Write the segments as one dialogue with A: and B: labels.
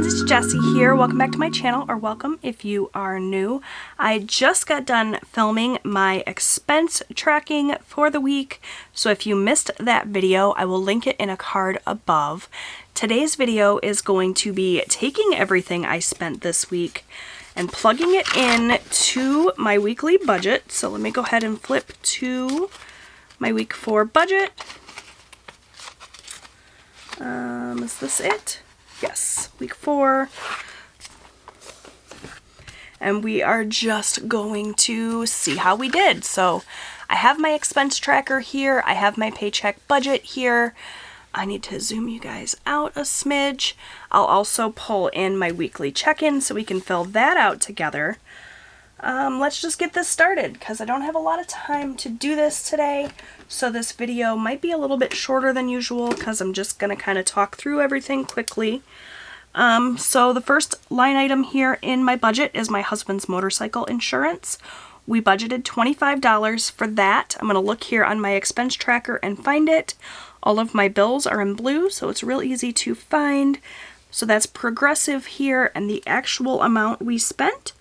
A: friends, it's Jessie here. Welcome back to my channel, or welcome if you are new. I just got done filming my expense tracking for the week, so if you missed that video, I will link it in a card above. Today's video is going to be taking everything I spent this week and plugging it in to my weekly budget. So let me go ahead and flip to my week 4 budget. Is this it? Yes, week 4. And we are just going to see how we did. So I have my expense tracker here. I have my paycheck budget here. I need to zoom you guys out a smidge. I'll also pull in my weekly check-in so we can fill that out together. Let's just get this started because I don't have a lot of time to do this today. So this video might be a little bit shorter than usual because I'm just going to kind of talk through everything quickly. So the first line item here in my budget is my husband's motorcycle insurance. We budgeted $25 for that. I'm going to look here on my expense tracker and find it. All of my bills are in blue, so it's real easy to find. So that's Progressive here, and the actual amount we spent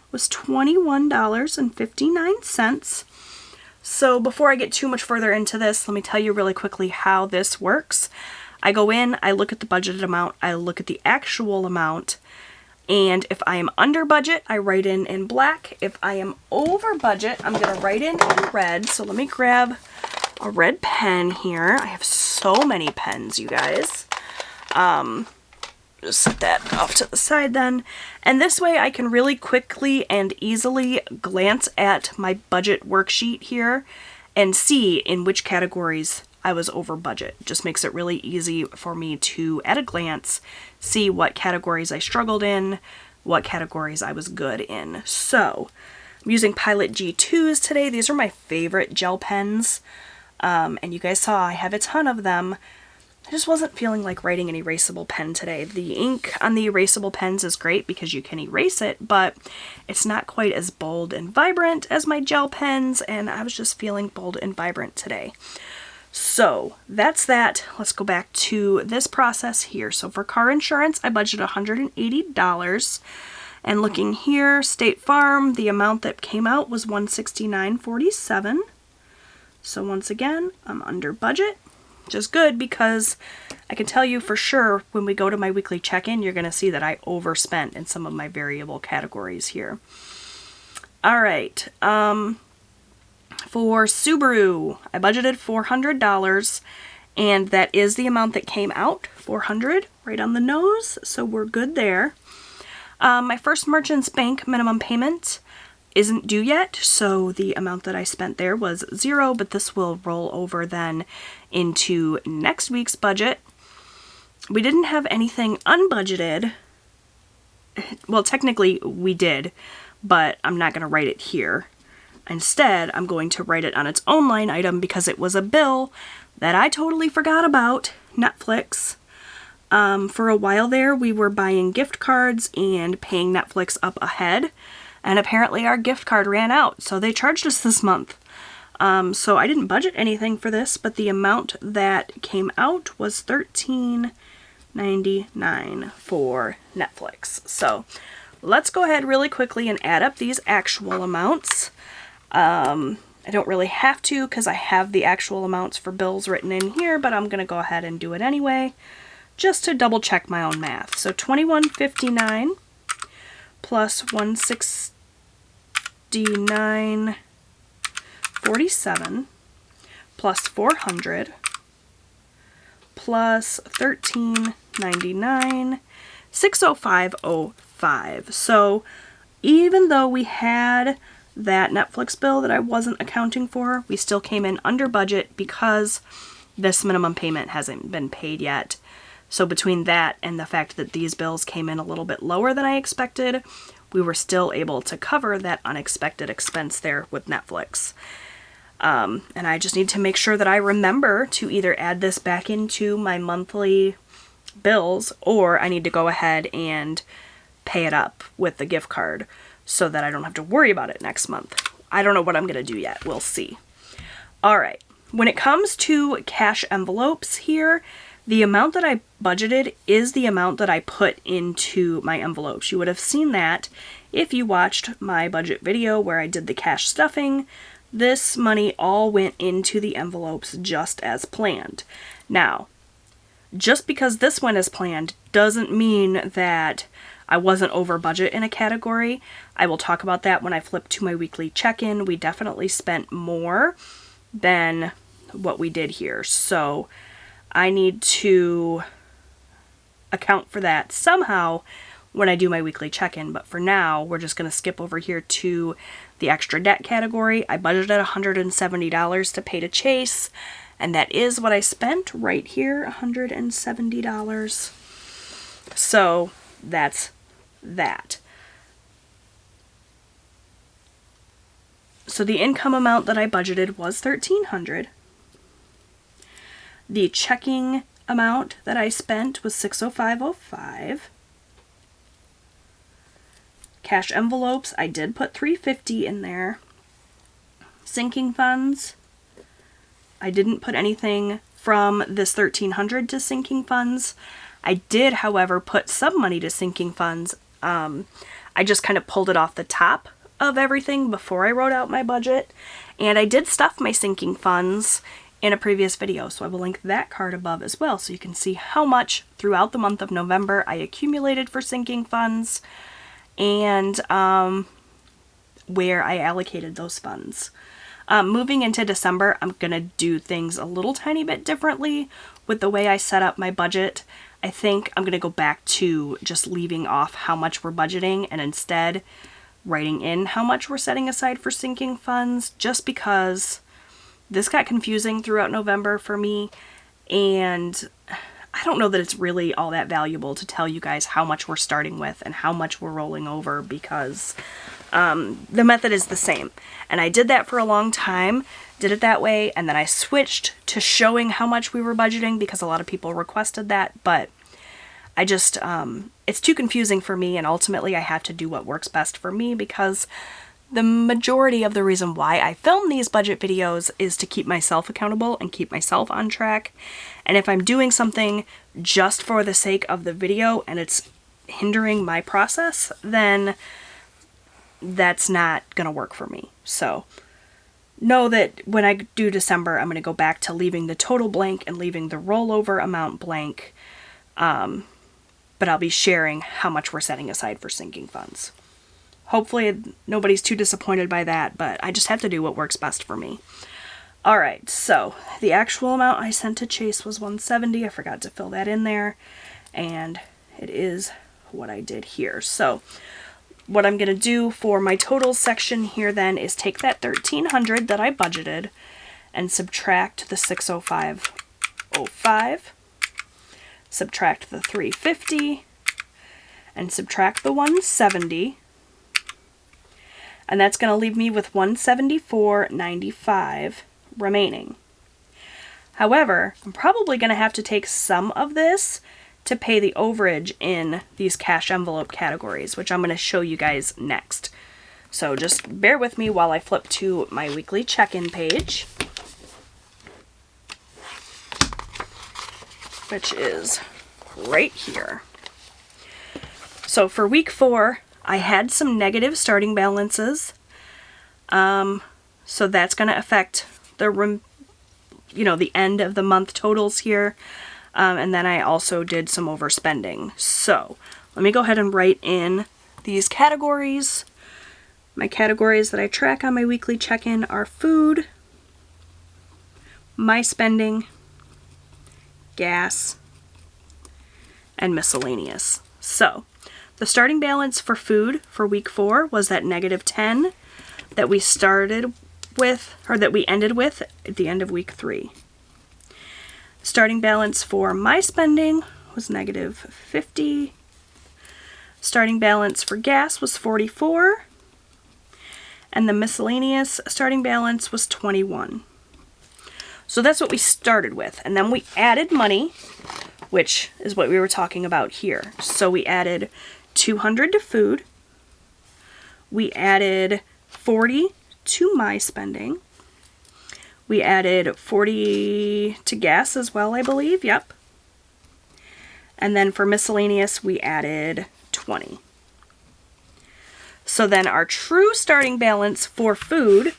A: was $21.59. So before I get too much further into this, let me tell you really quickly how this works. I go in, I look at the budgeted amount, I look at the actual amount, and if I am under budget, I write in black. If I am over budget, I'm going to write in red. So let me grab a red pen here. I have so many pens, you guys. Just set that off to the side then. And this way I can really quickly and easily glance at my budget worksheet here and see in which categories I was over budget. Just makes it really easy for me to, at a glance, see what categories I struggled in, what categories I was good in. So, I'm using Pilot G2s today. These are my favorite gel pens. And you guys saw I have a ton of them. I just wasn't feeling like writing an erasable pen today. The ink on the erasable pens is great because you can erase it, but it's not quite as bold and vibrant as my gel pens, and I was just feeling bold and vibrant today. So that's that. Let's go back to this process here. So for car insurance, I budgeted $180. And looking here, State Farm, the amount that came out was $169.47. So once again, I'm under budget, which is good because I can tell you for sure when we go to my weekly check-in, you're going to see that I overspent in some of my variable categories here. All right. For Subaru, I budgeted $400, and that is the amount that came out, $400, right on the nose, so we're good there. My First Merchants Bank minimum payment isn't due yet, so the amount that I spent there was $0, but this will roll over then into next week's budget. We didn't have anything unbudgeted. Well, technically we did, but I'm not going to write it here. Instead, I'm going to write it on its own line item because it was a bill that I totally forgot about, Netflix. For a while there, we were buying gift cards and paying Netflix up ahead. And apparently our gift card ran out, so they charged us this month. So I didn't budget anything for this, but the amount that came out was $13.99 for Netflix. So let's go ahead really quickly and add up these actual amounts. I don't really have to because I have the actual amounts for bills written in here, but I'm going to go ahead and do it anyway, just to double check my own math. So $21.59 plus $169.47 plus $400 plus $13.99, $605.05. So even though we had that Netflix bill that I wasn't accounting for, we still came in under budget because this minimum payment hasn't been paid yet. So between that and the fact that these bills came in a little bit lower than I expected, we were still able to cover that unexpected expense there with Netflix. And I just need to make sure that I remember to either add this back into my monthly bills, or I need to go ahead and pay it up with the gift card so that I don't have to worry about it next month. I don't know what I'm going to do yet. We'll see. All right. When it comes to cash envelopes here, The amount that I budgeted is the amount that I put into my envelopes. You would have seen that if you watched my budget video where I did the cash stuffing. This money all went into the envelopes just as planned. Now, just because this went as planned doesn't mean that I wasn't over budget in a category. I will talk about that when I flip to my weekly check-in. We definitely spent more than what we did here. So I need to account for that somehow when I do my weekly check-in. But for now, we're just going to skip over here to the extra debt category. I budgeted $170 to pay to Chase, and that is what I spent right here, $170. So that's that. So the income amount that I budgeted was $1,300. The checking amount that I spent was $605.05. Cash envelopes, I did put $350 in there. Sinking funds, I didn't put anything from this $1,300 to sinking funds. I did, however, put some money to sinking funds. I just kind of pulled it off the top of everything before I wrote out my budget. And I did stuff my sinking funds in a previous video, so I will link that card above as well so you can see how much throughout the month of November I accumulated for sinking funds and where I allocated those funds. Moving into December, I'm going to do things a little tiny bit differently with the way I set up my budget. I think I'm going to go back to just leaving off how much we're budgeting and instead writing in how much we're setting aside for sinking funds, just because this got confusing throughout November for me, and I don't know that it's really all that valuable to tell you guys how much we're starting with and how much we're rolling over, because the method is the same. And I did that for a long time, did it that way, and then I switched to showing how much we were budgeting because a lot of people requested that, but I just, it's too confusing for me, and ultimately I have to do what works best for me, because the majority of the reason why I film these budget videos is to keep myself accountable and keep myself on track. And if I'm doing something just for the sake of the video and it's hindering my process, then that's not gonna work for me. So know that when I do December, I'm gonna go back to leaving the total blank and leaving the rollover amount blank. But I'll be sharing how much we're setting aside for sinking funds. Hopefully nobody's too disappointed by that, but I just have to do what works best for me. Alright, so the actual amount I sent to Chase was $170. I forgot to fill that in there, and it is what I did here. So what I'm going to do for my totals section here then is take that $1,300 that I budgeted and subtract the $605.05, subtract the $350, and subtract the $170. And that's going to leave me with $174.95 remaining. However, I'm probably going to have to take some of this to pay the overage in these cash envelope categories, which I'm going to show you guys next. So just bear with me while I flip to my weekly check-in page, which is right here. So for week 4, I had some negative starting balances, so that's going to affect the end of the month totals here, and then I also did some overspending. So let me go ahead and write in these categories. My categories that I track on my weekly check-in are food, my spending, gas, and miscellaneous. So the starting balance for food for week 4 was that -10 that we started with, or that we ended with at the end of week 3. Starting balance for my spending was -50. Starting balance for gas was 44. And the miscellaneous starting balance was 21. So that's what we started with. And then we added money, which is what we were talking about here. So we added $200 to food. We added $40 to my spending. We added $40 to gas as well, I believe. Yep. And then for miscellaneous, we added 20. So then our true starting balance for food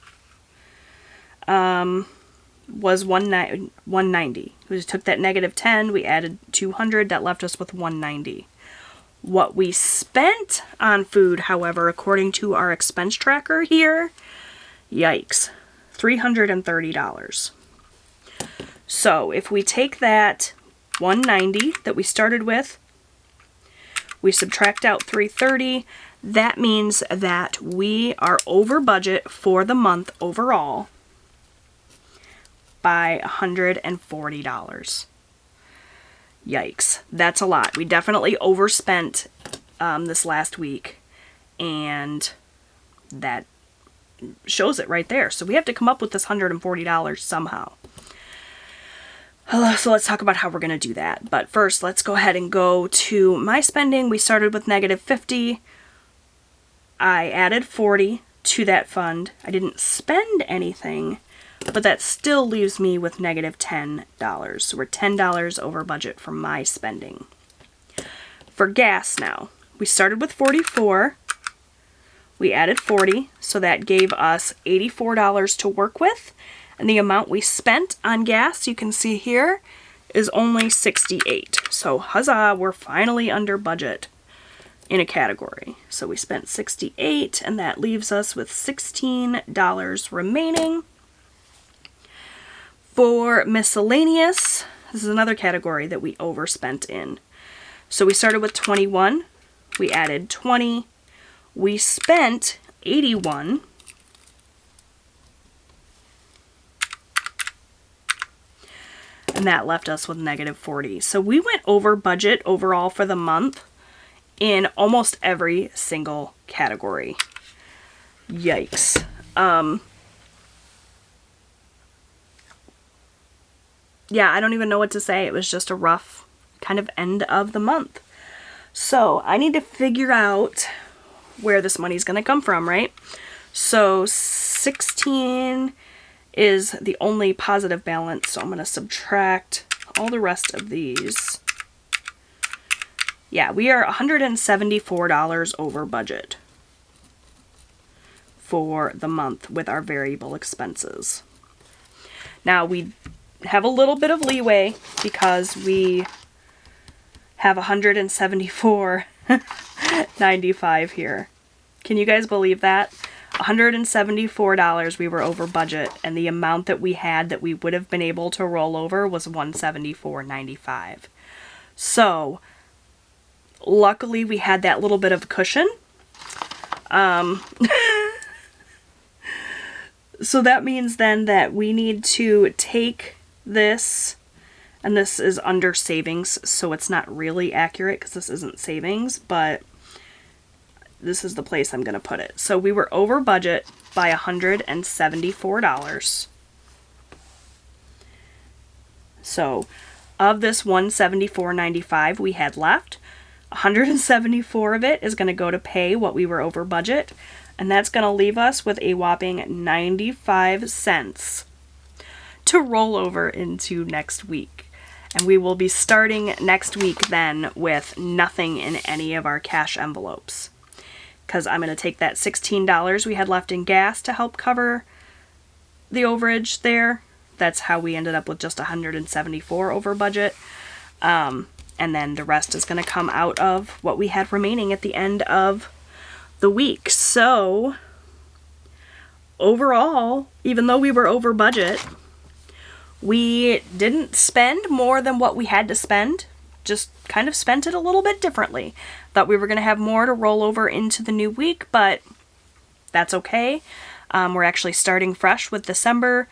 A: was 190. We just took that negative 10, we added 200, that left us with 190. What we spent on food, however, according to our expense tracker here, yikes, $330. So if we take that 190 that we started with, we subtract out 330, that means that we are over budget for the month overall by $140. Yikes, that's a lot. We definitely overspent this last week, and that shows it right there. So we have to come up with this $140 somehow. So let's talk about how we're going to do that. But first, let's go ahead and go to my spending. We started with negative 50. I added 40 to that fund. I didn't spend anything, but that still leaves me with negative $10. So we're $10 over budget for my spending. For gas now, we started with 44. We added 40, so that gave us $84 to work with. And the amount we spent on gas, you can see here, is only 68. So huzzah, we're finally under budget in a category. So we spent 68, and that leaves us with $16 remaining. For miscellaneous, this is another category that we overspent in. So we started with 21, we added 20, we spent 81, and that left us with negative 40. So we went over budget overall for the month in almost every single category. Yikes. Yeah, I don't even know what to say. It was just a rough kind of end of the month. So I need to figure out where this money's going to come from, right? So 16 is the only positive balance, so I'm going to subtract all the rest of these. Yeah, we are $174 over budget for the month with our variable expenses. Now, we have a little bit of leeway because we have $174.95 here. Can you guys believe that? $174 we were over budget, and the amount that we had that we would have been able to roll over was $174.95. So luckily we had that little bit of cushion. So that means then that we need to take this, and this is under savings, so it's not really accurate because this isn't savings, but this is the place I'm going to put it. So we were over budget by $174. So of this $174.95 we had left, $174 of it is going to go to pay what we were over budget, and that's going to leave us with a whopping 95 cents to roll over into next week. And we will be starting next week then with nothing in any of our cash envelopes, because I'm going to take that $16 we had left in gas to help cover the overage there. That's how we ended up with just $174 over budget. And then the rest is going to come out of what we had remaining at the end of the week. So overall, even though we were over budget, we didn't spend more than what we had to spend. Just kind of spent it a little bit differently. Thought we were going to have more to roll over into the new week, but that's okay. We're actually starting fresh with December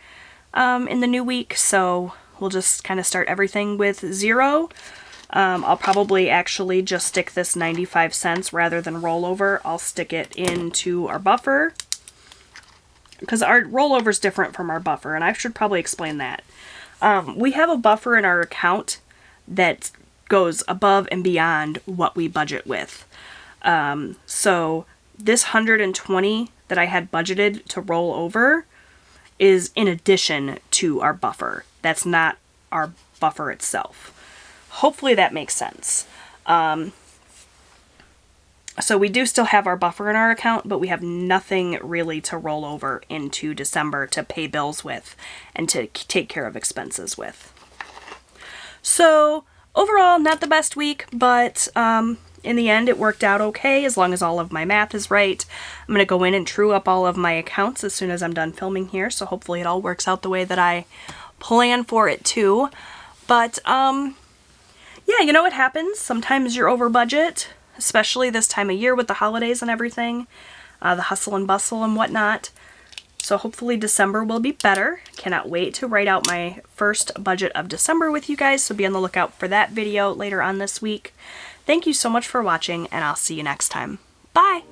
A: in the new week, so we'll just kind of start everything with zero. I'll probably actually just stick this 95 cents rather than rollover. I'll stick it into our buffer, because our rollover is different from our buffer, and I should probably explain that. We have a buffer in our account that goes above and beyond what we budget with. So this 120 that I had budgeted to roll over is in addition to our buffer. That's not our buffer itself. hopefully that makes sense. So we do still have our buffer in our account, but we have nothing really to roll over into December to pay bills with and to take care of expenses with. So overall, not the best week, but in the end it worked out okay as long as all of my math is right. I'm going to go in and true up all of my accounts as soon as I'm done filming here, so hopefully it all works out the way that I plan for it to. But yeah, you know what happens? Sometimes you're over budget, especially this time of year with the holidays and everything, the hustle and bustle and whatnot. So hopefully December will be better. Cannot wait to write out my first budget of December with you guys, so be on the lookout for that video later on this week. Thank you so much for watching, and I'll see you next time. Bye!